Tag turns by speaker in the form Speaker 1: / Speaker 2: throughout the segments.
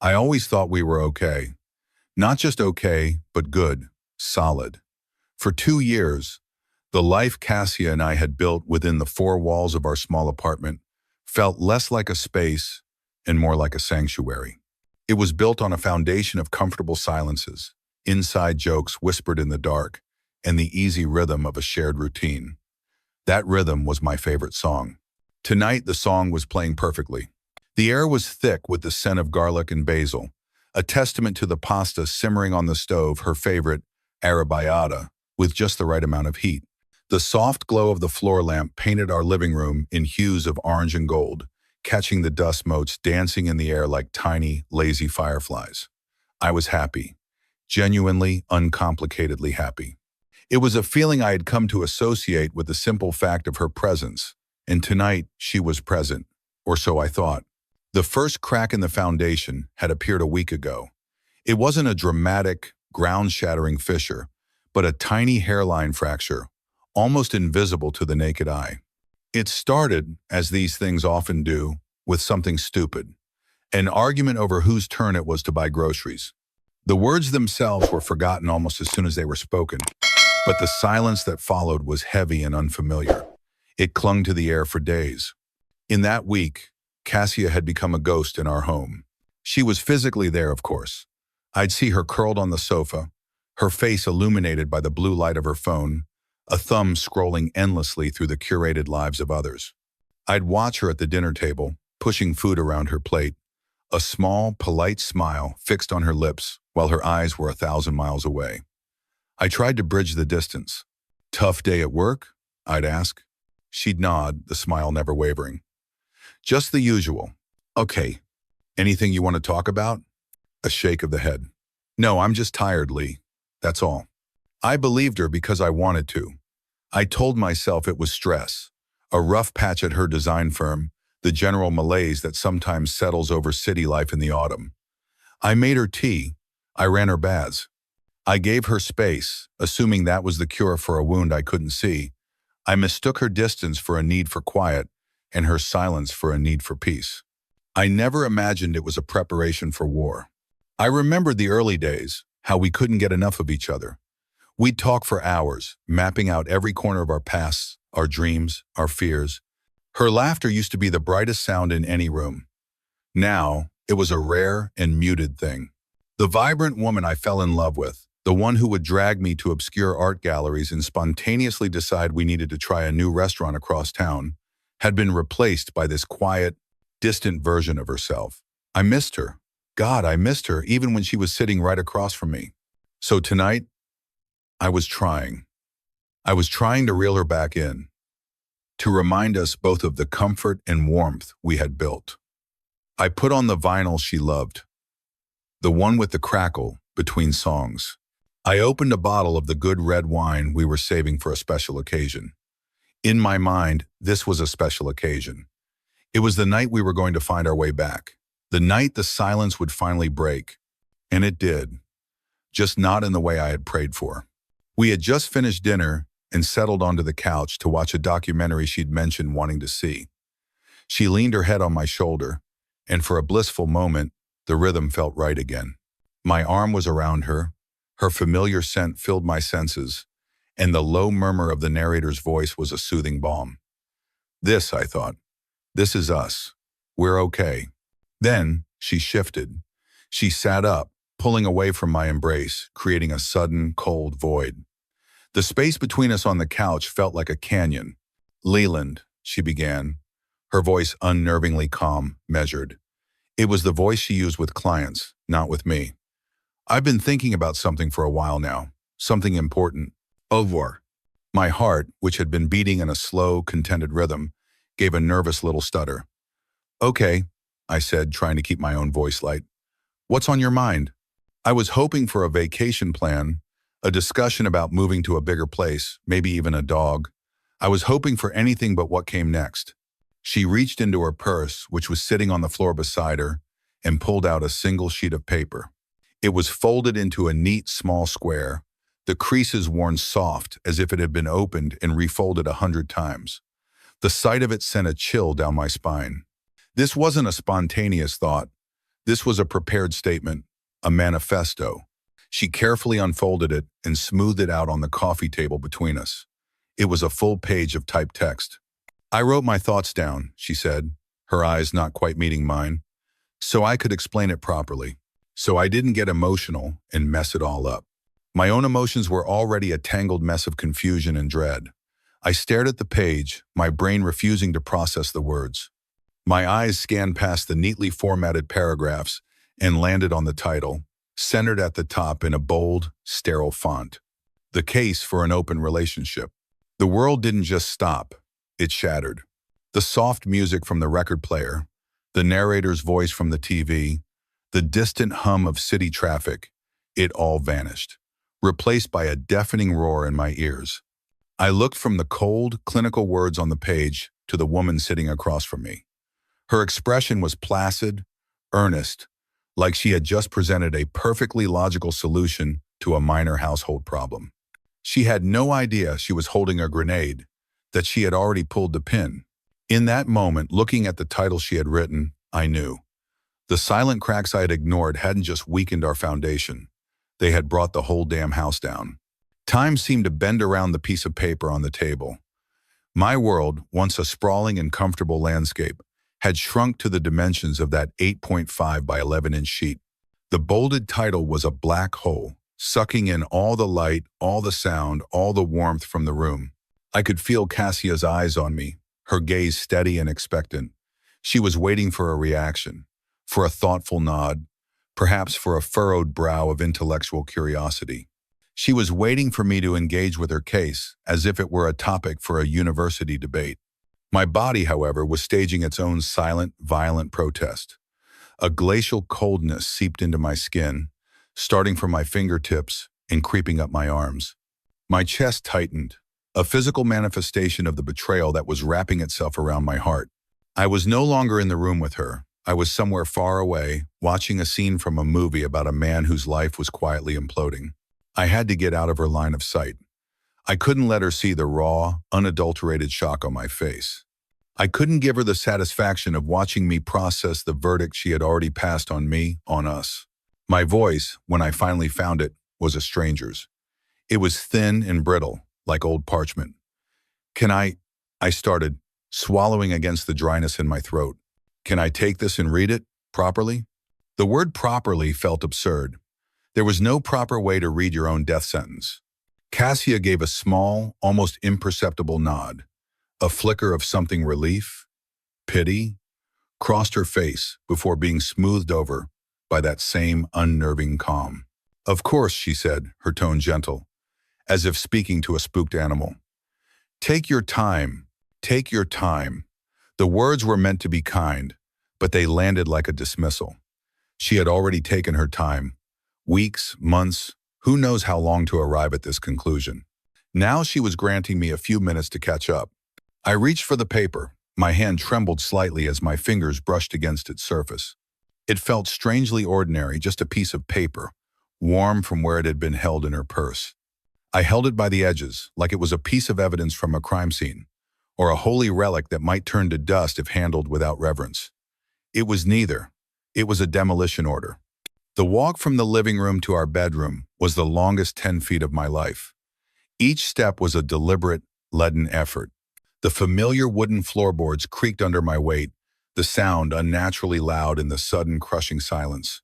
Speaker 1: I always thought we were okay. Not just okay, but good, solid. For 2 years, the life Cassia and I had built within the four walls of our small apartment felt less like a space and more like a sanctuary. It was built on a foundation of comfortable silences, inside jokes whispered in the dark, and the easy rhythm of a shared routine. That rhythm was my favorite song. Tonight, the song was playing perfectly. The air was thick with the scent of garlic and basil, a testament to the pasta simmering on the stove, her favorite, arrabbiata, with just the right amount of heat. The soft glow of the floor lamp painted our living room in hues of orange and gold, catching the dust motes dancing in the air like tiny, lazy fireflies. I was happy, genuinely, uncomplicatedly happy. It was a feeling I had come to associate with the simple fact of her presence, and tonight she was present, or so I thought. The first crack in the foundation had appeared a week ago. It wasn't a dramatic, ground-shattering fissure, but a tiny hairline fracture, almost invisible to the naked eye. It started, as these things often do, with something stupid, an argument over whose turn it was to buy groceries. The words themselves were forgotten almost as soon as they were spoken, but the silence that followed was heavy and unfamiliar. It clung to the air for days. In that week, Cassia had become a ghost in our home. She was physically there, of course. I'd see her curled on the sofa, her face illuminated by the blue light of her phone, a thumb scrolling endlessly through the curated lives of others. I'd watch her at the dinner table, pushing food around her plate, a small, polite smile fixed on her lips while her eyes were 1,000 miles away. I tried to bridge the distance. "Tough day at work?" I'd ask. She'd nod, the smile never wavering. "Just the usual." "Okay. Anything you want to talk about?" A shake of the head. "No, I'm just tired, Lee. That's all." I believed her because I wanted to. I told myself it was stress, a rough patch at her design firm, the general malaise that sometimes settles over city life in the autumn. I made her tea. I ran her baths. I gave her space, assuming that was the cure for a wound I couldn't see. I mistook her distance for a need for quiet and her silence for a need for peace. I never imagined it was a preparation for war. I remembered the early days, how we couldn't get enough of each other. We'd talk for hours, mapping out every corner of our pasts, our dreams, our fears. Her laughter used to be the brightest sound in any room. Now, it was a rare and muted thing. The vibrant woman I fell in love with, the one who would drag me to obscure art galleries and spontaneously decide we needed to try a new restaurant across town, had been replaced by this quiet, distant version of herself. I missed her. God, I missed her even when she was sitting right across from me. So tonight, I was trying. I was trying to reel her back in, to remind us both of the comfort and warmth we had built. I put on the vinyl she loved, the one with the crackle between songs. I opened a bottle of the good red wine we were saving for a special occasion. In my mind, this was a special occasion. It was the night we were going to find our way back, the night the silence would finally break. And it did, just not in the way I had prayed for. We had just finished dinner and settled onto the couch to watch a documentary she'd mentioned wanting to see. She leaned her head on my shoulder, and for a blissful moment, the rhythm felt right again. My arm was around her, her familiar scent filled my senses, and the low murmur of the narrator's voice was a soothing balm. This, I thought, this is us. We're okay. Then she shifted. She sat up, pulling away from my embrace, creating a sudden, cold void. The space between us on the couch felt like a canyon. "Leland," she began, her voice unnervingly calm, measured. It was the voice she used with clients, not with me. "I've been thinking about something for a while now, something important. Over." My heart, which had been beating in a slow, contented rhythm, gave a nervous little stutter. "Okay," I said, trying to keep my own voice light. "What's on your mind?" I was hoping for a vacation plan, a discussion about moving to a bigger place, maybe even a dog. I was hoping for anything but what came next. She reached into her purse, which was sitting on the floor beside her, and pulled out a single sheet of paper. It was folded into a neat, small square, the creases worn soft as if it had been opened and refolded 100 times. The sight of it sent a chill down my spine. This wasn't a spontaneous thought. This was a prepared statement, a manifesto. She carefully unfolded it and smoothed it out on the coffee table between us. It was a full page of typed text. I wrote my thoughts down, she said, her eyes not quite meeting mine, so I could explain it properly. So I didn't get emotional and mess it all up. My own emotions were already a tangled mess of confusion and dread. I stared at the page, my brain refusing to process the words. My eyes scanned past the neatly formatted paragraphs and landed on the title, centered at the top in a bold, sterile font. The case for an open relationship. The world didn't just stop, it shattered. The soft music from the record player, the narrator's voice from the TV, the distant hum of city traffic, it all vanished, replaced by a deafening roar in my ears. I looked from the cold, clinical words on the page to the woman sitting across from me. Her expression was placid, earnest, like she had just presented a perfectly logical solution to a minor household problem. She had no idea she was holding a grenade, that she had already pulled the pin. In that moment, looking at the title she had written, I knew. The silent cracks I had ignored hadn't just weakened our foundation. They had brought the whole damn house down. Time seemed to bend around the piece of paper on the table. My world, once a sprawling and comfortable landscape, had shrunk to the dimensions of that 8.5 by 11-inch sheet. The bolded title was a black hole, sucking in all the light, all the sound, all the warmth from the room. I could feel Cassia's eyes on me, her gaze steady and expectant. She was waiting for a reaction, for a thoughtful nod, perhaps for a furrowed brow of intellectual curiosity. She was waiting for me to engage with her case, as if it were a topic for a university debate. My body, however, was staging its own silent, violent protest. A glacial coldness seeped into my skin, starting from my fingertips and creeping up my arms. My chest tightened, a physical manifestation of the betrayal that was wrapping itself around my heart. I was no longer in the room with her. I was somewhere far away, watching a scene from a movie about a man whose life was quietly imploding. I had to get out of her line of sight. I couldn't let her see the raw, unadulterated shock on my face. I couldn't give her the satisfaction of watching me process the verdict she had already passed on me, on us. My voice, when I finally found it, was a stranger's. It was thin and brittle, like old parchment. I started, swallowing against the dryness in my throat. Can I take this and read it, properly? The word properly felt absurd. There was no proper way to read your own death sentence. Cassia gave a small, almost imperceptible nod. A flicker of something relief, pity, crossed her face before being smoothed over by that same unnerving calm. Of course, she said, her tone gentle, as if speaking to a spooked animal. Take your time, take your time. The words were meant to be kind, but they landed like a dismissal. She had already taken her time. Weeks, months, who knows how long to arrive at this conclusion. Now she was granting me a few minutes to catch up. I reached for the paper. My hand trembled slightly as my fingers brushed against its surface. It felt strangely ordinary, just a piece of paper, warm from where it had been held in her purse. I held it by the edges, like it was a piece of evidence from a crime scene, or a holy relic that might turn to dust if handled without reverence. It was neither. It was a demolition order. The walk from the living room to our bedroom was the longest 10 feet of my life. Each step was a deliberate, leaden effort. The familiar wooden floorboards creaked under my weight, the sound unnaturally loud in the sudden crushing silence.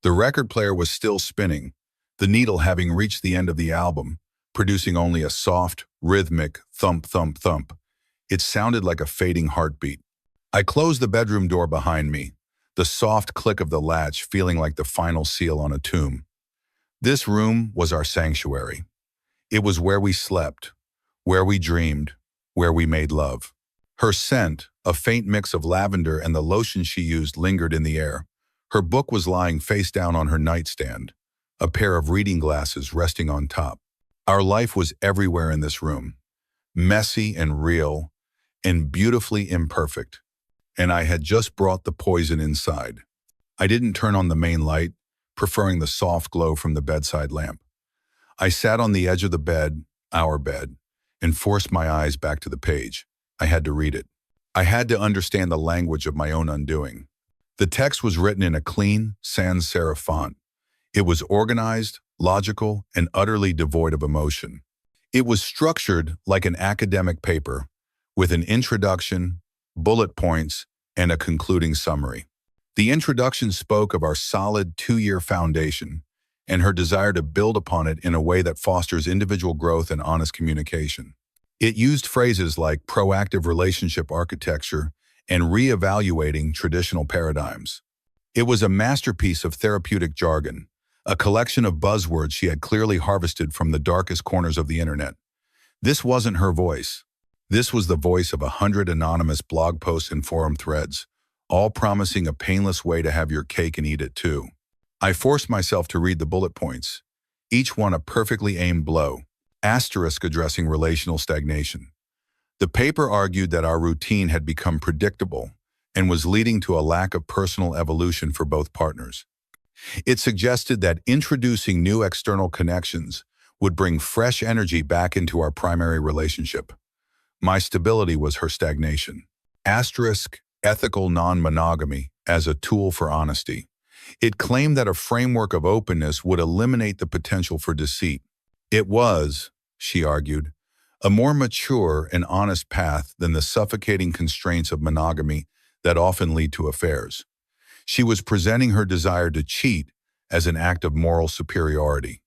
Speaker 1: The record player was still spinning, the needle having reached the end of the album, producing only a soft, rhythmic thump, thump, thump. It sounded like a fading heartbeat. I closed the bedroom door behind me, the soft click of the latch feeling like the final seal on a tomb. This room was our sanctuary. It was where we slept, where we dreamed, where we made love. Her scent, a faint mix of lavender and the lotion she used, lingered in the air. Her book was lying face down on her nightstand, a pair of reading glasses resting on top. Our life was everywhere in this room, messy and real, and beautifully imperfect. And I had just brought the poison inside. I didn't turn on the main light, preferring the soft glow from the bedside lamp. I sat on the edge of the bed, our bed, and forced my eyes back to the page. I had to read it. I had to understand the language of my own undoing. The text was written in a clean, sans serif font. It was organized, logical, and utterly devoid of emotion. It was structured like an academic paper, with an introduction, bullet points, and a concluding summary. The introduction spoke of our solid 2-year foundation and her desire to build upon it in a way that fosters individual growth and honest communication. It used phrases like proactive relationship architecture and reevaluating traditional paradigms. It was a masterpiece of therapeutic jargon, a collection of buzzwords she had clearly harvested from the darkest corners of the internet. This wasn't her voice. This was the voice of 100 anonymous blog posts and forum threads, all promising a painless way to have your cake and eat it too. I forced myself to read the bullet points, each one a perfectly aimed blow, asterisk addressing relational stagnation. The paper argued that our routine had become predictable and was leading to a lack of personal evolution for both partners. It suggested that introducing new external connections would bring fresh energy back into our primary relationship. My stability was her stagnation. Asterisk, ethical non-monogamy as a tool for honesty. It claimed that a framework of openness would eliminate the potential for deceit. It was, she argued, a more mature and honest path than the suffocating constraints of monogamy that often lead to affairs. She was presenting her desire to cheat as an act of moral superiority.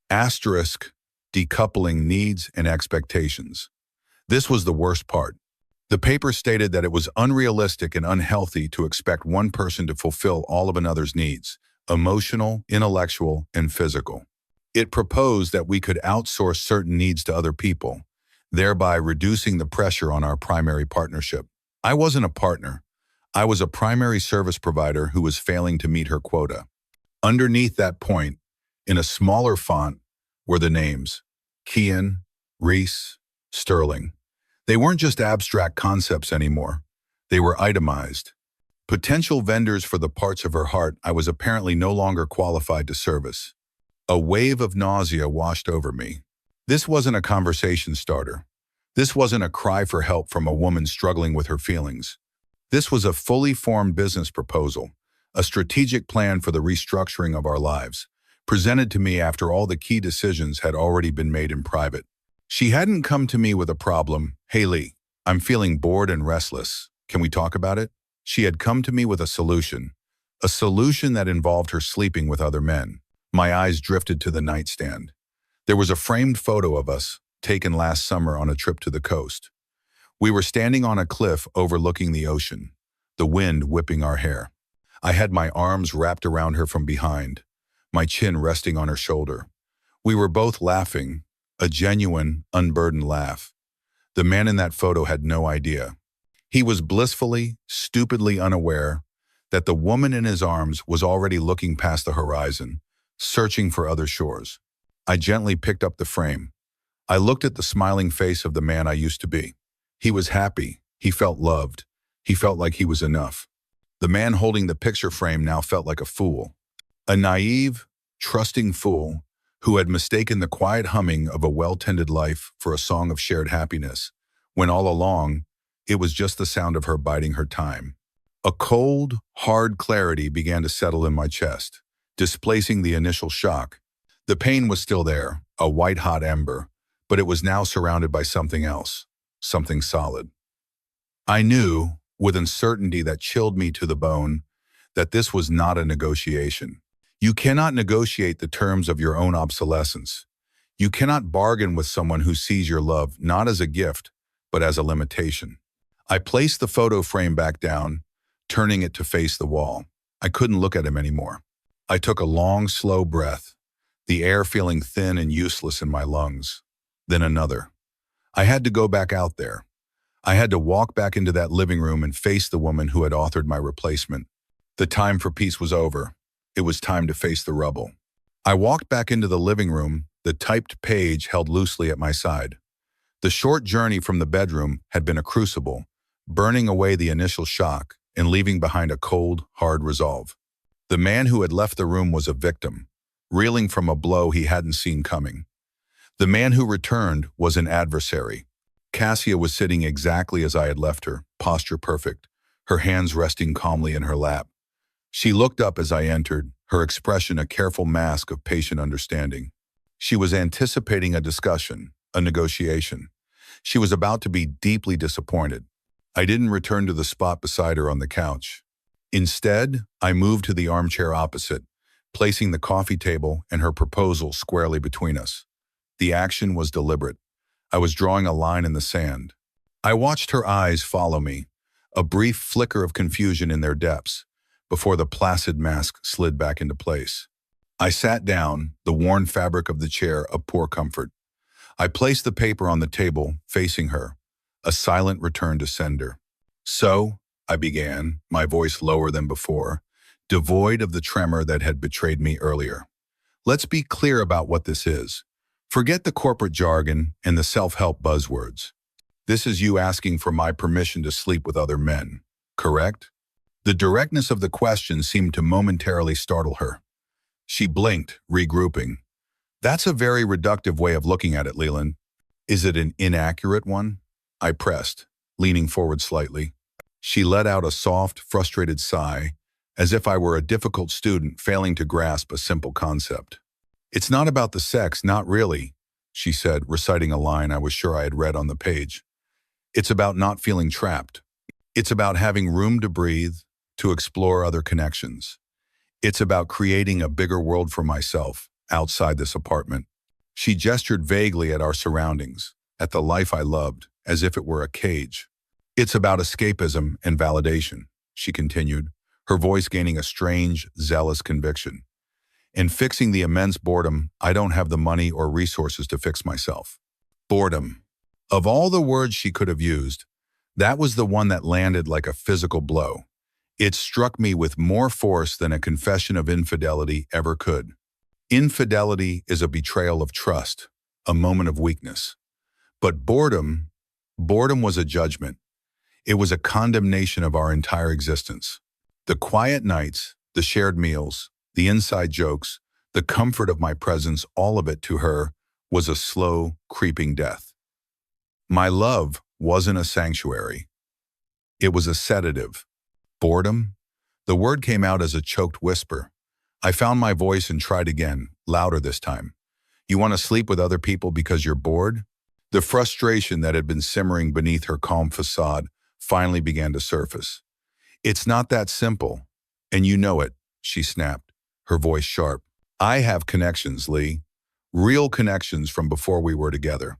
Speaker 1: Asterisk, decoupling needs and expectations. This was the worst part. The paper stated that it was unrealistic and unhealthy to expect one person to fulfill all of another's needs, emotional, intellectual, and physical. It proposed that we could outsource certain needs to other people, thereby reducing the pressure on our primary partnership. I wasn't a partner. I was a primary service provider who was failing to meet her quota. Underneath that point, in a smaller font, were the names Kian, Reese, Sterling. They weren't just abstract concepts anymore. They were itemized. Potential vendors for the parts of her heart I was apparently no longer qualified to service. A wave of nausea washed over me. This wasn't a conversation starter. This wasn't a cry for help from a woman struggling with her feelings. This was a fully formed business proposal, a strategic plan for the restructuring of our lives, presented to me after all the key decisions had already been made in private. She hadn't come to me with a problem. Hey Lee, I'm feeling bored and restless. Can we talk about it? She had come to me with a solution that involved her sleeping with other men. My eyes drifted to the nightstand. There was a framed photo of us, taken last summer on a trip to the coast. We were standing on a cliff overlooking the ocean, the wind whipping our hair. I had my arms wrapped around her from behind, my chin resting on her shoulder. We were both laughing, a genuine, unburdened laugh. The man in that photo had no idea. He was blissfully, stupidly unaware that the woman in his arms was already looking past the horizon, searching for other shores. I gently picked up the frame. I looked at the smiling face of the man I used to be. He was happy. He felt loved. He felt like he was enough. The man holding the picture frame now felt like a fool. A naive, trusting fool who had mistaken the quiet humming of a well-tended life for a song of shared happiness, when all along, it was just the sound of her biding her time. A cold, hard clarity began to settle in my chest, displacing the initial shock. The pain was still there, a white-hot ember, but it was now surrounded by something else, something solid. I knew, with uncertainty that chilled me to the bone, that this was not a negotiation. You cannot negotiate the terms of your own obsolescence. You cannot bargain with someone who sees your love not as a gift, but as a limitation. I placed the photo frame back down, turning it to face the wall. I couldn't look at him anymore. I took a long, slow breath, the air feeling thin and useless in my lungs. Then another. I had to go back out there. I had to walk back into that living room and face the woman who had authored my replacement. The time for peace was over. It was time to face the rubble. I walked back into the living room, the typed page held loosely at my side. The short journey from the bedroom had been a crucible, burning away the initial shock and leaving behind a cold, hard resolve. The man who had left the room was a victim, reeling from a blow he hadn't seen coming. The man who returned was an adversary. Cassia was sitting exactly as I had left her, posture perfect, her hands resting calmly in her lap. She looked up as I entered, her expression a careful mask of patient understanding. She was anticipating a discussion, a negotiation. She was about to be deeply disappointed. I didn't return to the spot beside her on the couch. Instead, I moved to the armchair opposite, placing the coffee table and her proposal squarely between us. The action was deliberate. I was drawing a line in the sand. I watched her eyes follow me, a brief flicker of confusion in their depths, before the placid mask slid back into place. I sat down, the worn fabric of the chair a poor comfort. I placed the paper on the table, facing her, a silent return to sender. So, I began, my voice lower than before, devoid of the tremor that had betrayed me earlier. Let's be clear about what this is. Forget the corporate jargon and the self-help buzzwords. This is you asking for my permission to sleep with other men, correct? The directness of the question seemed to momentarily startle her. She blinked, regrouping. That's a very reductive way of looking at it, Leland. Is it an inaccurate one? I pressed, leaning forward slightly. She let out a soft, frustrated sigh, as if I were a difficult student failing to grasp a simple concept. It's not about the sex, not really, she said, reciting a line I was sure I had read on the page. It's about not feeling trapped. It's about having room to breathe, to explore other connections. It's about creating a bigger world for myself, outside this apartment. She gestured vaguely at our surroundings, at the life I loved, as if it were a cage. It's about escapism and validation, she continued, her voice gaining a strange, zealous conviction. In fixing the immense boredom, I don't have the money or resources to fix myself. Boredom. Of all the words she could have used, that was the one that landed like a physical blow. It struck me with more force than a confession of infidelity ever could. Infidelity is a betrayal of trust, a moment of weakness. But boredom was a judgment. It was a condemnation of our entire existence. The quiet nights, the shared meals, the inside jokes, the comfort of my presence, all of it to her was a slow, creeping death. My love wasn't a sanctuary. It was a sedative. Boredom? The word came out as a choked whisper. I found my voice and tried again, louder this time. You want to sleep with other people because you're bored? The frustration that had been simmering beneath her calm facade finally began to surface. It's not that simple. And you know it, she snapped, her voice sharp. I have connections, Lee. Real connections from before we were together.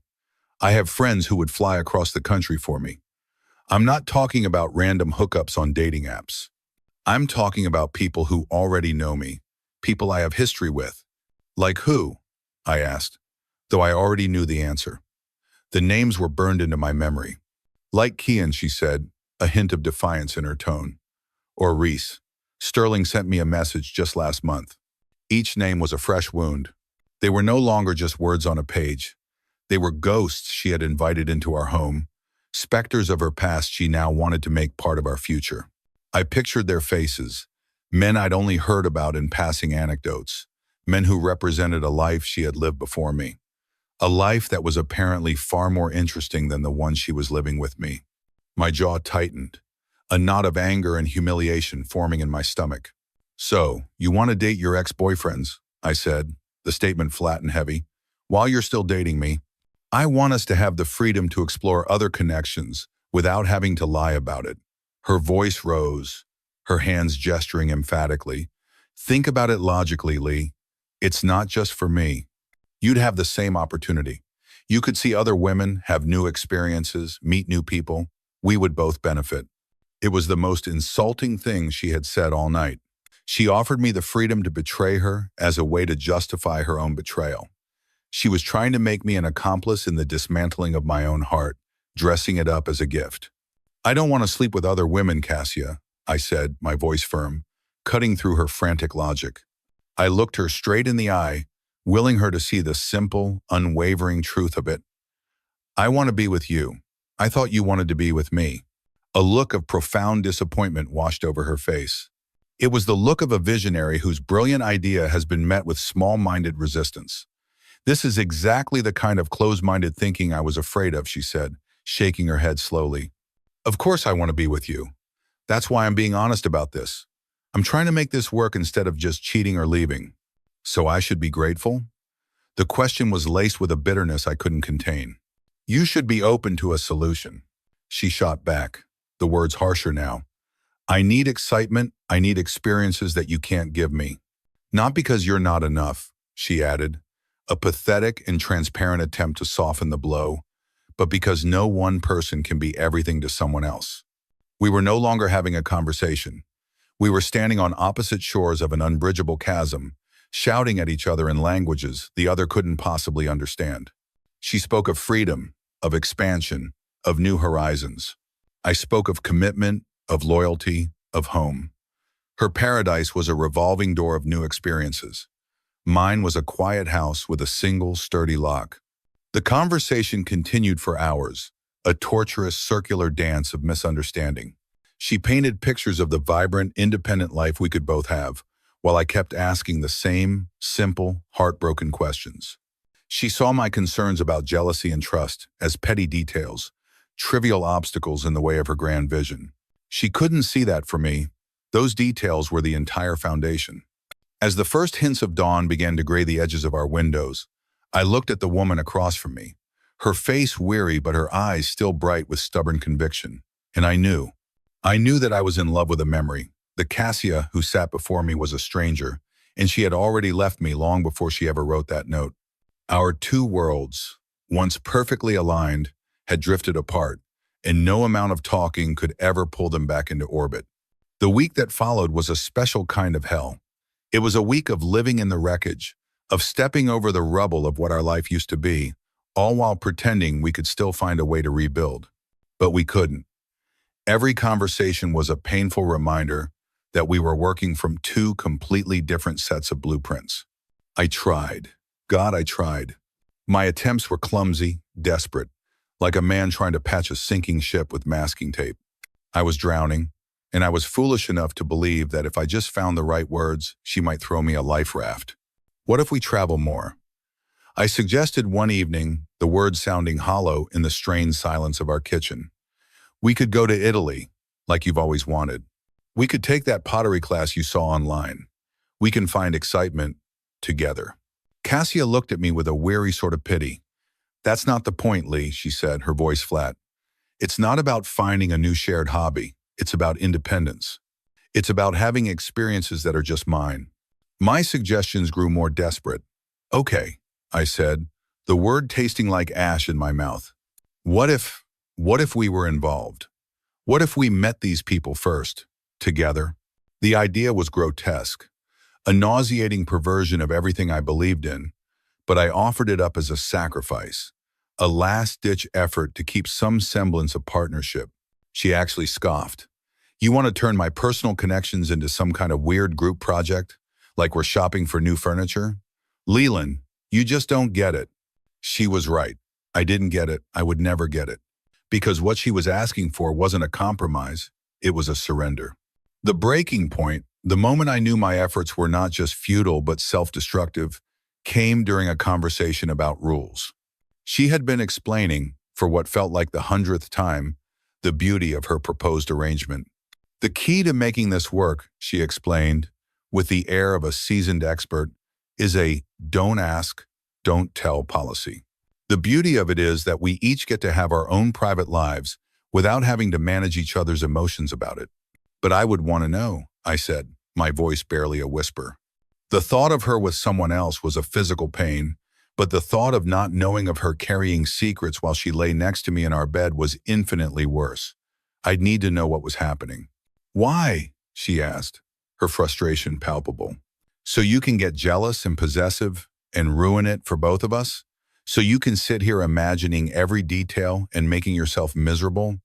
Speaker 1: I have friends who would fly across the country for me. I'm not talking about random hookups on dating apps. I'm talking about people who already know me, people I have history with. Like who? I asked, though I already knew the answer. The names were burned into my memory. Like Kian, she said, a hint of defiance in her tone. Or Reese. Sterling sent me a message just last month. Each name was a fresh wound. They were no longer just words on a page. They were ghosts she had invited into our home, specters of her past she now wanted to make part of our future. I pictured their faces, men I'd only heard about in passing anecdotes, men who represented a life she had lived before me, a life that was apparently far more interesting than the one she was living with me. My jaw tightened, a knot of anger and humiliation forming in my stomach. So, you want to date your ex-boyfriends, I said, the statement flat and heavy. While you're still dating me, I want us to have the freedom to explore other connections without having to lie about it. Her voice rose, her hands gesturing emphatically. Think about it logically, Lee. It's not just for me. You'd have the same opportunity. You could see other women, have new experiences, meet new people. We would both benefit. It was the most insulting thing she had said all night. She offered me the freedom to betray her as a way to justify her own betrayal. She was trying to make me an accomplice in the dismantling of my own heart, dressing it up as a gift. I don't want to sleep with other women, Cassia, I said, my voice firm, cutting through her frantic logic. I looked her straight in the eye, willing her to see the simple, unwavering truth of it. I want to be with you. I thought you wanted to be with me. A look of profound disappointment washed over her face. It was the look of a visionary whose brilliant idea has been met with small-minded resistance. This is exactly the kind of closed-minded thinking I was afraid of, she said, shaking her head slowly. Of course I want to be with you. That's why I'm being honest about this. I'm trying to make this work instead of just cheating or leaving. So I should be grateful? The question was laced with a bitterness I couldn't contain. You should be open to a solution. She shot back, the words harsher now. I need excitement, I need experiences that you can't give me. Not because you're not enough, she added, a pathetic and transparent attempt to soften the blow, but because no one person can be everything to someone else. We were no longer having a conversation. We were standing on opposite shores of an unbridgeable chasm, shouting at each other in languages the other couldn't possibly understand. She spoke of freedom, of expansion, of new horizons. I spoke of commitment, of loyalty, of home. Her paradise was a revolving door of new experiences. Mine was a quiet house with a single sturdy lock. The conversation continued for hours, a torturous circular dance of misunderstanding. She painted pictures of the vibrant, independent life we could both have, while I kept asking the same, simple, heartbroken questions. She saw my concerns about jealousy and trust as petty details, trivial obstacles in the way of her grand vision. She couldn't see that for me. Those details were the entire foundation. As the first hints of dawn began to gray the edges of our windows, I looked at the woman across from me, her face weary but her eyes still bright with stubborn conviction. And I knew that I was in love with a memory. The Cassia who sat before me was a stranger, and she had already left me long before she ever wrote that note. Our two worlds, once perfectly aligned, had drifted apart, and no amount of talking could ever pull them back into orbit. The week that followed was a special kind of hell. It was a week of living in the wreckage, of stepping over the rubble of what our life used to be, all while pretending we could still find a way to rebuild. But we couldn't. Every conversation was a painful reminder that we were working from two completely different sets of blueprints. I tried. God, I tried. My attempts were clumsy, desperate, like a man trying to patch a sinking ship with masking tape. I was drowning, and I was foolish enough to believe that if I just found the right words, she might throw me a life raft. What if we travel more? I suggested one evening, the words sounding hollow in the strained silence of our kitchen. We could go to Italy, like you've always wanted. We could take that pottery class you saw online. We can find excitement together. Cassia looked at me with a weary sort of pity. That's not the point, Lee, she said, her voice flat. It's not about finding a new shared hobby. It's about independence. It's about having experiences that are just mine. My suggestions grew more desperate. Okay, I said, the word tasting like ash in my mouth. What if we were involved? What if we met these people first, together? The idea was grotesque, a nauseating perversion of everything I believed in, but I offered it up as a sacrifice, a last-ditch effort to keep some semblance of partnership. She actually scoffed. You want to turn my personal connections into some kind of weird group project? Like we're shopping for new furniture? Leland, you just don't get it. She was right. I didn't get it. I would never get it. Because what she was asking for wasn't a compromise, it was a surrender. The breaking point, the moment I knew my efforts were not just futile but self-destructive, came during a conversation about rules. She had been explaining, for what felt like the 100th time, the beauty of her proposed arrangement. The key to making this work, she explained, with the air of a seasoned expert, is a don't ask, don't tell policy. The beauty of it is that we each get to have our own private lives without having to manage each other's emotions about it. But I would want to know, I said, my voice barely a whisper. The thought of her with someone else was a physical pain, but the thought of not knowing of her carrying secrets while she lay next to me in our bed was infinitely worse. I'd need to know what was happening. Why? She asked, her frustration palpable. So you can get jealous and possessive and ruin it for both of us? So you can sit here imagining every detail and making yourself miserable?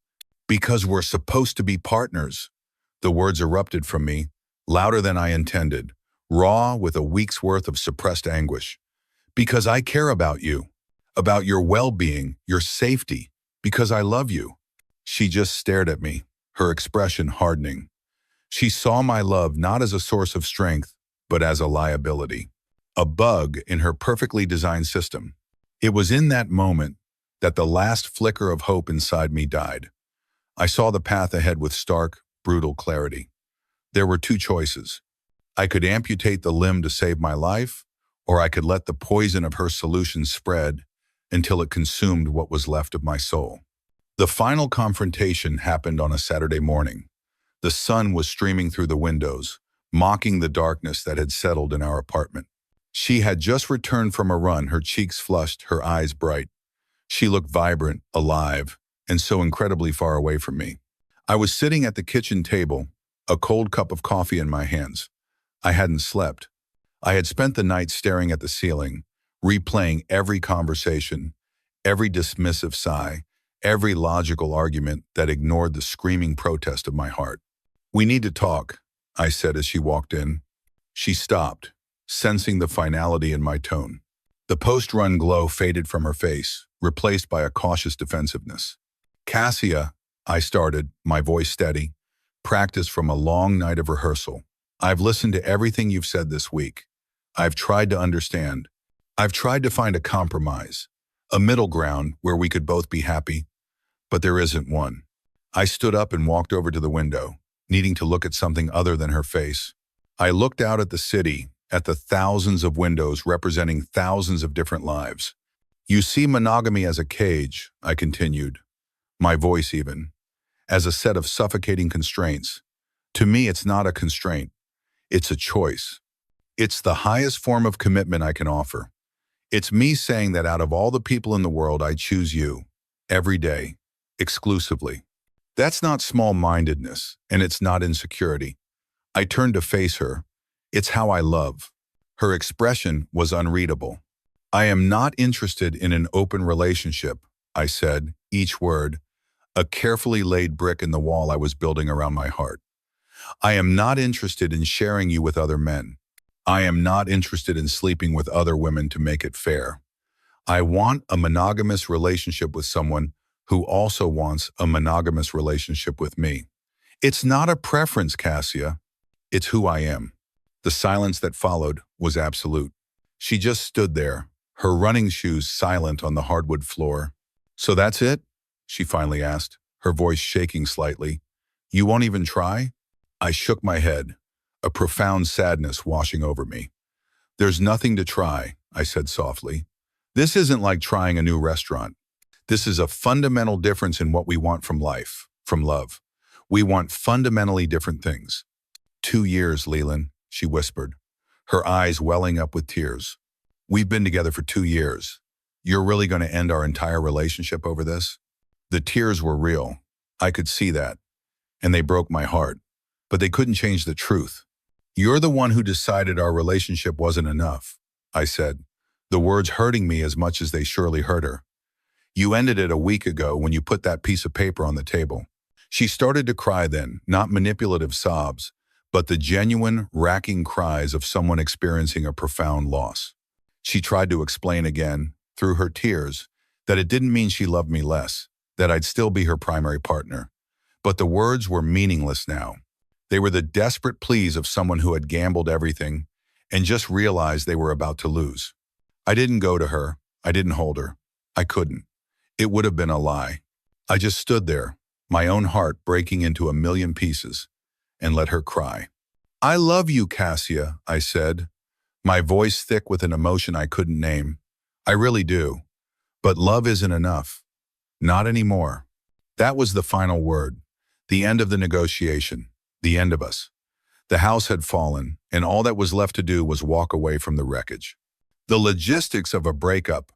Speaker 1: Because we're supposed to be partners. The words erupted from me, louder than I intended, raw with a week's worth of suppressed anguish. Because I care about you, about your well-being, your safety, because I love you. She just stared at me, her expression hardening. She saw my love not as a source of strength, but as a liability, a bug in her perfectly designed system. It was in that moment that the last flicker of hope inside me died. I saw the path ahead with stark, brutal clarity. There were two choices. I could amputate the limb to save my life, or I could let the poison of her solution spread until it consumed what was left of my soul. The final confrontation happened on a Saturday morning. The sun was streaming through the windows, mocking the darkness that had settled in our apartment. She had just returned from a run, her cheeks flushed, her eyes bright. She looked vibrant, alive, and so incredibly far away from me. I was sitting at the kitchen table, a cold cup of coffee in my hands. I hadn't slept. I had spent the night staring at the ceiling, replaying every conversation, every dismissive sigh, every logical argument that ignored the screaming protest of my heart. "We need to talk," I said as she walked in. She stopped, sensing the finality in my tone. The post-run glow faded from her face, replaced by a cautious defensiveness. "Cassia," I started, my voice steady, practice from a long night of rehearsal. "I've listened to everything you've said this week. I've tried to understand. I've tried to find a compromise, a middle ground where we could both be happy, but there isn't one." I stood up and walked over to the window, needing to look at something other than her face. I looked out at the city, at the thousands of windows representing thousands of different lives. "You see monogamy as a cage," I continued, my voice even, "as a set of suffocating constraints. To me, it's not a constraint. It's a choice. It's the highest form of commitment I can offer. It's me saying that out of all the people in the world, I choose you, every day, exclusively. That's not small-mindedness, and it's not insecurity." I turned to face her. "It's how I love." Her expression was unreadable. "I am not interested in an open relationship," I said, each word, a carefully laid brick in the wall I was building around my heart. "I am not interested in sharing you with other men. I am not interested in sleeping with other women to make it fair. I want a monogamous relationship with someone who also wants a monogamous relationship with me. It's not a preference, Cassia. It's who I am." The silence that followed was absolute. She just stood there, her running shoes silent on the hardwood floor. "So that's it?" she finally asked, her voice shaking slightly. "You won't even try?" I shook my head, a profound sadness washing over me. "There's nothing to try," I said softly. "This isn't like trying a new restaurant. This is a fundamental difference in what we want from life, from love. We want fundamentally different things." 2 years, Leland," she whispered, her eyes welling up with tears. "We've been together for 2 years. You're really going to end our entire relationship over this?" The tears were real. I could see that, and they broke my heart. But they couldn't change the truth. "You're the one who decided our relationship wasn't enough," I said, the words hurting me as much as they surely hurt her. "You ended it a week ago when you put that piece of paper on the table." She started to cry then, not manipulative sobs, but the genuine, racking cries of someone experiencing a profound loss. She tried to explain again, through her tears, that it didn't mean she loved me less, that I'd still be her primary partner. But the words were meaningless now. They were the desperate pleas of someone who had gambled everything and just realized they were about to lose. I didn't go to her. I didn't hold her. I couldn't. It would have been a lie. I just stood there, my own heart breaking into a million pieces, and let her cry. "I love you, Cassia," I said, my voice thick with an emotion I couldn't name. "I really do. But love isn't enough. Not anymore." That was the final word, the end of the negotiation, the end of us. The house had fallen, and all that was left to do was walk away from the wreckage. The logistics of a breakup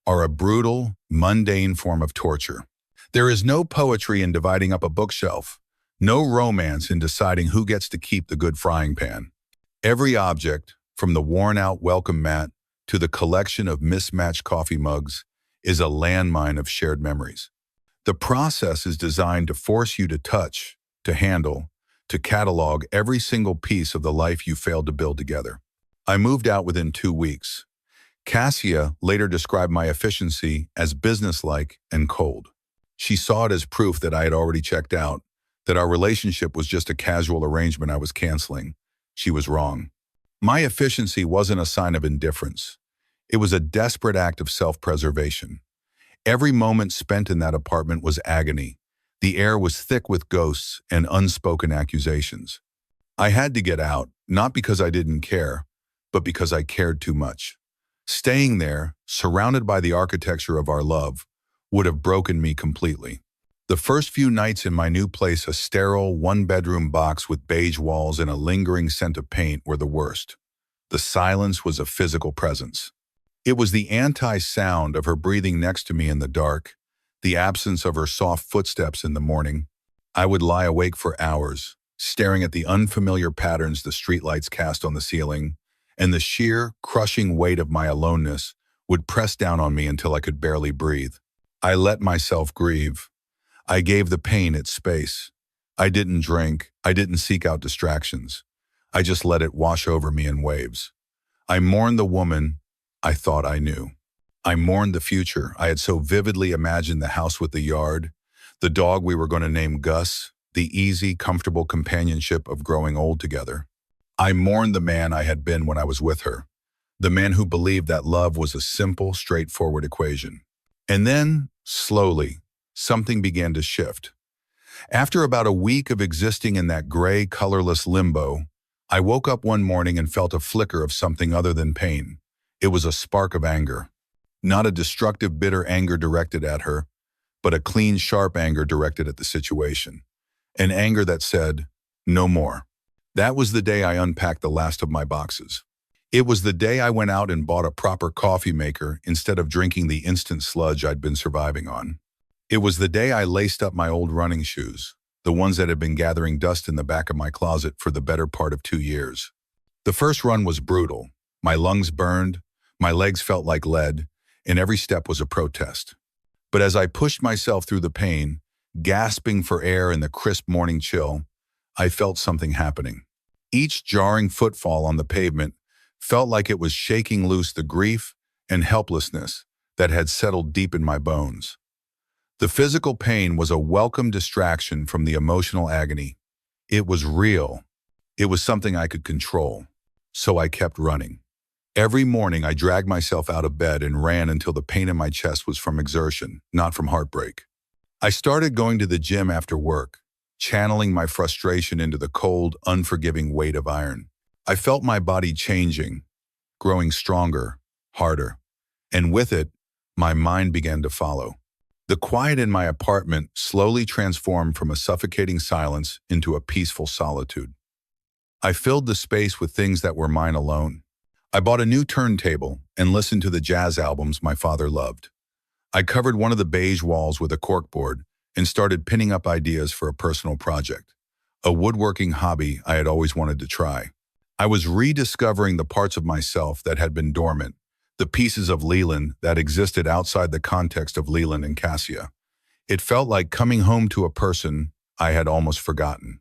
Speaker 1: are a brutal, mundane form of torture. There is no poetry in dividing up a bookshelf, no romance in deciding who gets to keep the good frying pan. Every object, from the worn-out welcome mat to the collection of mismatched coffee mugs, is a landmine of shared memories. The process is designed to force you to touch, to handle, to catalog every single piece of the life you failed to build together. I moved out within 2 weeks. Cassia later described my efficiency as businesslike and cold. She saw it as proof that I had already checked out, that our relationship was just a casual arrangement I was canceling. She was wrong. My efficiency wasn't a sign of indifference. It was a desperate act of self-preservation. Every moment spent in that apartment was agony. The air was thick with ghosts and unspoken accusations. I had to get out, not because I didn't care, but because I cared too much. Staying there, surrounded by the architecture of our love, would have broken me completely. The first few nights in my new place, a sterile, one-bedroom box with beige walls and a lingering scent of paint, were the worst. The silence was a physical presence. It was the anti-sound of her breathing next to me in the dark, the absence of her soft footsteps in the morning. I would lie awake for hours, staring at the unfamiliar patterns the streetlights cast on the ceiling, and the sheer, crushing weight of my aloneness would press down on me until I could barely breathe. I let myself grieve. I gave the pain its space. I didn't drink. I didn't seek out distractions. I just let it wash over me in waves. I mourned the woman I thought I knew. I mourned the future. I had so vividly imagined the house with the yard, the dog we were going to name Gus, the easy, comfortable companionship of growing old together. I mourned the man I had been when I was with her, the man who believed that love was a simple, straightforward equation. And then, slowly, something began to shift. After about a week of existing in that gray, colorless limbo, I woke up one morning and felt a flicker of something other than pain. It was a spark of anger. Not a destructive, bitter anger directed at her, but a clean, sharp anger directed at the situation. An anger that said, "No more." That was the day I unpacked the last of my boxes. It was the day I went out and bought a proper coffee maker instead of drinking the instant sludge I'd been surviving on. It was the day I laced up my old running shoes, the ones that had been gathering dust in the back of my closet for the better part of 2 years. The first run was brutal. My lungs burned, my legs felt like lead, and every step was a protest. But as I pushed myself through the pain, gasping for air in the crisp morning chill, I felt something happening. Each jarring footfall on the pavement felt like it was shaking loose the grief and helplessness that had settled deep in my bones. The physical pain was a welcome distraction from the emotional agony. It was real. It was something I could control. So I kept running. Every morning I dragged myself out of bed and ran until the pain in my chest was from exertion, not from heartbreak. I started going to the gym after work, channeling my frustration into the cold, unforgiving weight of iron. I felt my body changing, growing stronger, harder, and with it, my mind began to follow. The quiet in my apartment slowly transformed from a suffocating silence into a peaceful solitude. I filled the space with things that were mine alone. I bought a new turntable and listened to the jazz albums my father loved. I covered one of the beige walls with a corkboard and started pinning up ideas for a personal project, a woodworking hobby I had always wanted to try. I was rediscovering the parts of myself that had been dormant, the pieces of Leland that existed outside the context of Leland and Cassia. It felt like coming home to a person I had almost forgotten.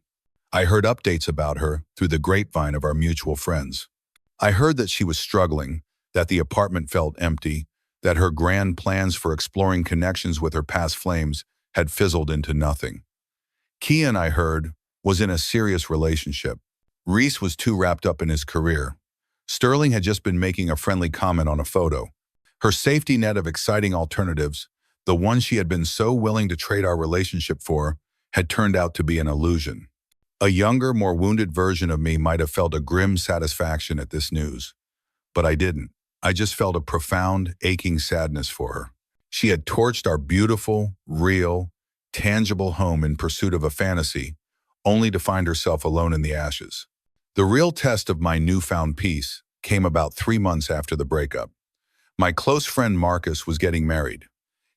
Speaker 1: I heard updates about her through the grapevine of our mutual friends. I heard that she was struggling, that the apartment felt empty, that her grand plans for exploring connections with her past flames had fizzled into nothing. Kian, I heard, was in a serious relationship. Reese was too wrapped up in his career. Sterling had just been making a friendly comment on a photo. Her safety net of exciting alternatives, the one she had been so willing to trade our relationship for, had turned out to be an illusion. A younger, more wounded version of me might have felt a grim satisfaction at this news. But I didn't. I just felt a profound, aching sadness for her. She had torched our beautiful, real, tangible home in pursuit of a fantasy, only to find herself alone in the ashes. The real test of my newfound peace came about 3 months after the breakup. My close friend Marcus was getting married.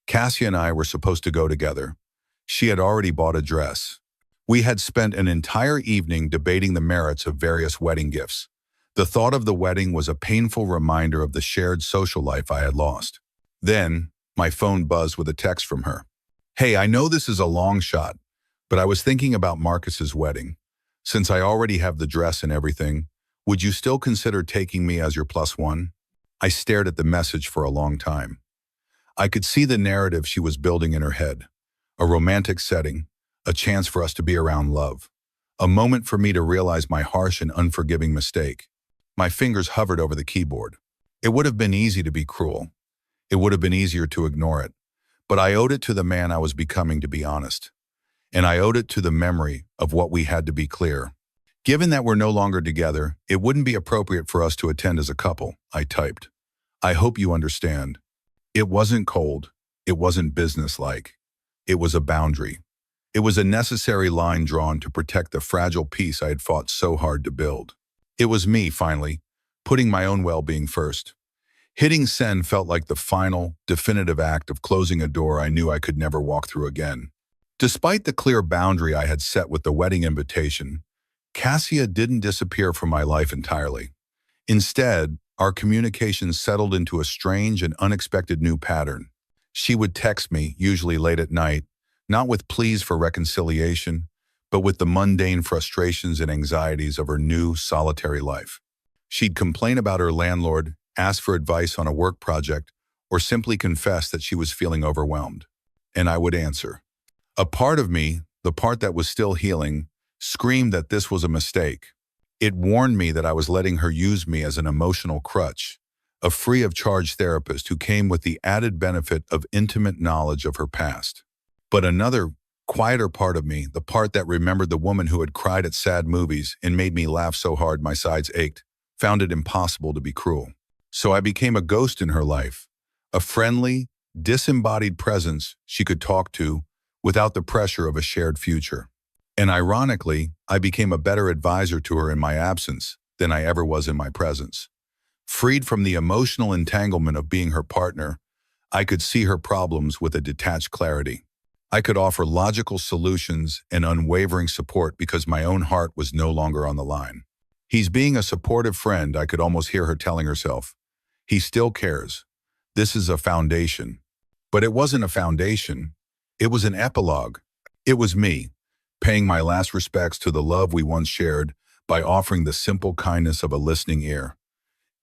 Speaker 1: Cassia and I were supposed to go together. She had already bought a dress. We had spent an entire evening debating the merits of various wedding gifts. The thought of the wedding was a painful reminder of the shared social life I had lost. Then, my phone buzzed with a text from her. "Hey, I know this is a long shot, but I was thinking about Marcus's wedding. Since I already have the dress and everything, would you still consider taking me as your plus one?" I stared at the message for a long time. I could see the narrative she was building in her head. A romantic setting, a chance for us to be around love, a moment for me to realize my harsh and unforgiving mistake. My fingers hovered over the keyboard. It would have been easy to be cruel. It would have been easier to ignore it. But I owed it to the man I was becoming to be honest. And I owed it to the memory of what we had to be clear. Given that we're no longer together, it wouldn't be appropriate for us to attend as a couple, I typed. I hope you understand. It wasn't cold. It wasn't businesslike. It was a boundary. It was a necessary line drawn to protect the fragile peace I had fought so hard to build. It was me, finally, putting my own well-being first. Hitting send felt like the final, definitive act of closing a door I knew I could never walk through again. Despite the clear boundary I had set with the wedding invitation, Cassia didn't disappear from my life entirely. Instead, our communication settled into a strange and unexpected new pattern. She would text me, usually late at night, not with pleas for reconciliation, but with the mundane frustrations and anxieties of her new, solitary life. She'd complain about her landlord, ask for advice on a work project, or simply confess that she was feeling overwhelmed. And I would answer. A part of me, the part that was still healing, screamed that this was a mistake. It warned me that I was letting her use me as an emotional crutch, a free-of-charge therapist who came with the added benefit of intimate knowledge of her past. But another, quieter part of me, the part that remembered the woman who had cried at sad movies and made me laugh so hard my sides ached, found it impossible to be cruel. So I became a ghost in her life, a friendly, disembodied presence she could talk to without the pressure of a shared future. And ironically, I became a better advisor to her in my absence than I ever was in my presence. Freed from the emotional entanglement of being her partner, I could see her problems with a detached clarity. I could offer logical solutions and unwavering support because my own heart was no longer on the line. He's being a supportive friend, I could almost hear her telling herself. He still cares. This is a foundation. But it wasn't a foundation. It was an epilogue. It was me, paying my last respects to the love we once shared by offering the simple kindness of a listening ear.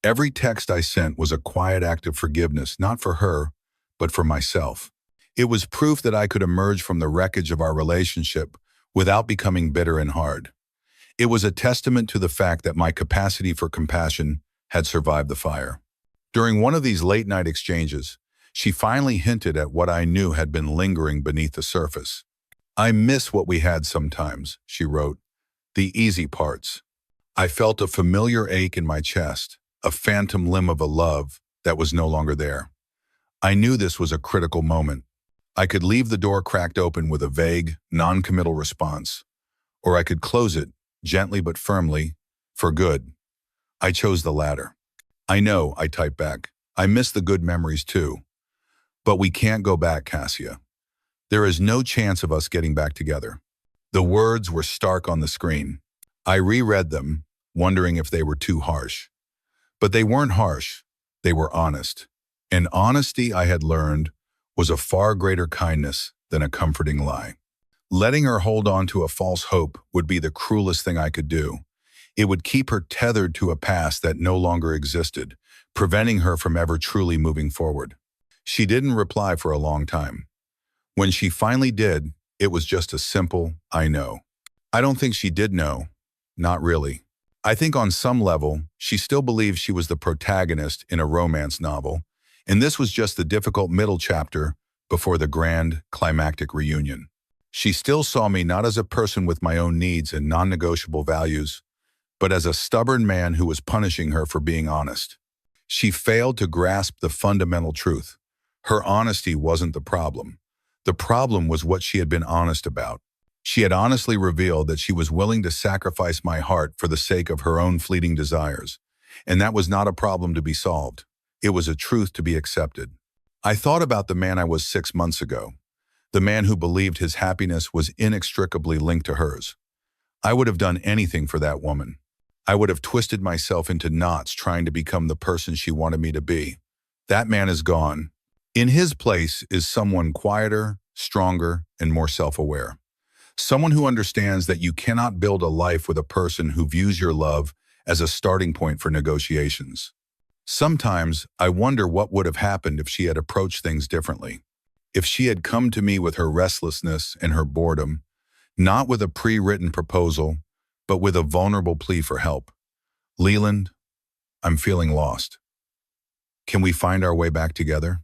Speaker 1: Every text I sent was a quiet act of forgiveness, not for her, but for myself. It was proof that I could emerge from the wreckage of our relationship without becoming bitter and hard. It was a testament to the fact that my capacity for compassion had survived the fire. During one of these late-night exchanges, she finally hinted at what I knew had been lingering beneath the surface. I miss what we had sometimes, she wrote. The easy parts. I felt a familiar ache in my chest, a phantom limb of a love that was no longer there. I knew this was a critical moment. I could leave the door cracked open with a vague, non-committal response, or I could close it, gently but firmly, for good. I chose the latter. I know, I typed back. I miss the good memories too. But we can't go back, Cassia. There is no chance of us getting back together. The words were stark on the screen. I reread them, wondering if they were too harsh. But they weren't harsh. They were honest. And honesty, I had learned, was a far greater kindness than a comforting lie. Letting her hold on to a false hope would be the cruelest thing I could do. It would keep her tethered to a past that no longer existed, preventing her from ever truly moving forward. She didn't reply for a long time. When she finally did, it was just a simple, I know. I don't think she did know. Not really. I think on some level, she still believed she was the protagonist in a romance novel, and this was just the difficult middle chapter before the grand, climactic reunion. She still saw me not as a person with my own needs and non-negotiable values, but as a stubborn man who was punishing her for being honest. She failed to grasp the fundamental truth. Her honesty wasn't the problem. The problem was what she had been honest about. She had honestly revealed that she was willing to sacrifice my heart for the sake of her own fleeting desires, and that was not a problem to be solved. It was a truth to be accepted. I thought about the man I was 6 months ago, the man who believed his happiness was inextricably linked to hers. I would have done anything for that woman. I would have twisted myself into knots trying to become the person she wanted me to be. That man is gone. In his place is someone quieter, stronger, and more self-aware. Someone who understands that you cannot build a life with a person who views your love as a starting point for negotiations. Sometimes I wonder what would have happened if she had approached things differently. If she had come to me with her restlessness and her boredom, not with a pre-written proposal, but with a vulnerable plea for help. Leland, I'm feeling lost. Can we find our way back together?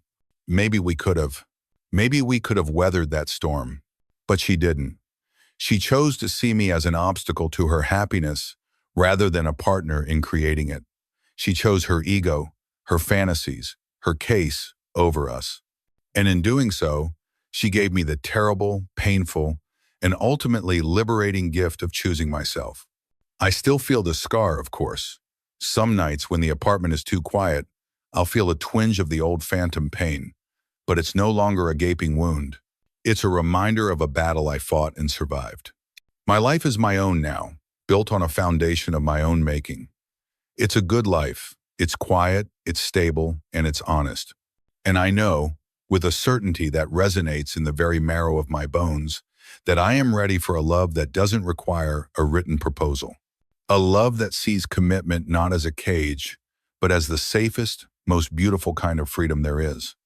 Speaker 1: Maybe we could have. Maybe we could have weathered that storm. But she didn't. She chose to see me as an obstacle to her happiness rather than a partner in creating it. She chose her ego, her fantasies, her case over us. And in doing so, she gave me the terrible, painful, and ultimately liberating gift of choosing myself. I still feel the scar, of course. Some nights when the apartment is too quiet, I'll feel a twinge of the old phantom pain, but it's no longer a gaping wound. It's a reminder of a battle I fought and survived. My life is my own now, built on a foundation of my own making. It's a good life. It's quiet, it's stable, and it's honest. And I know, with a certainty that resonates in the very marrow of my bones, that I am ready for a love that doesn't require a written proposal. A love that sees commitment not as a cage, but as the safest, most beautiful kind of freedom there is.